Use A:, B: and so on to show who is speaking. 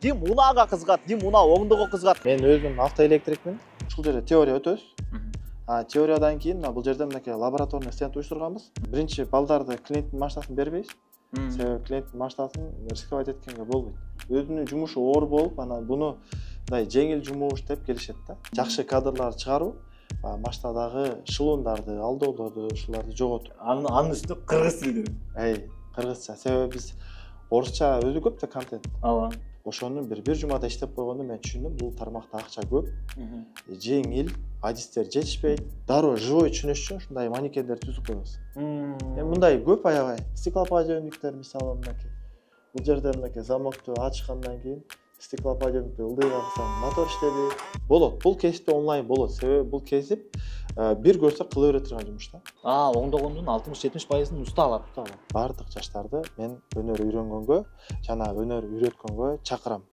A: Дим унага кызыгат, дим уна оңдого кызыгат.
B: Мен өзүм автоэлектрикмин. Ушул жерде теория өтөбүз. Теориядан кийин бул жерде мынакей лабораторный стенд уюштурганбыз. Биринчи балдарды клиенттин машинасына бербейбиз. Себеби клиенттин машинасын рисковать эткенге болбойт. Өзүнүн жумушу оор болуп, анан буну мындай жеңил жумуш деп келишет да. Жакшы кадрларды чыгаруу, машинадагы шылуундарды, алдоолорду, ушуларды жоготуп.
C: Анын үстүнө кыргыз тилде.
B: Кыргызча. Себеби биз орусча өзү көп да контент.
C: Ооба.
B: Ошону бир жумада иштеп койгондо мен түшүндүм, бул тармакта акча көп, жеңил, адистер жетишпейт. Дароо живой түшүнүш үчүн ушундай манекендер түзүп койбуз. Мындай көп аябай. Стеклоподъемниктер мисалы мынакей. Бул жерде мынакей замокту ачкандан кийин стеклоподъемникти ылдыйга кылсаң мотор иштеди. Болот. Бул кесипте онлайн болот. Себеби бул кесип бир көрсө кыла бере турган жумуш да.
C: Оңдогондун 60-70%ын уста алат.
B: Бардык жаштарды мен өнөр үйрөнгөнгө жана өнөр үйрөткөнгө чакырам.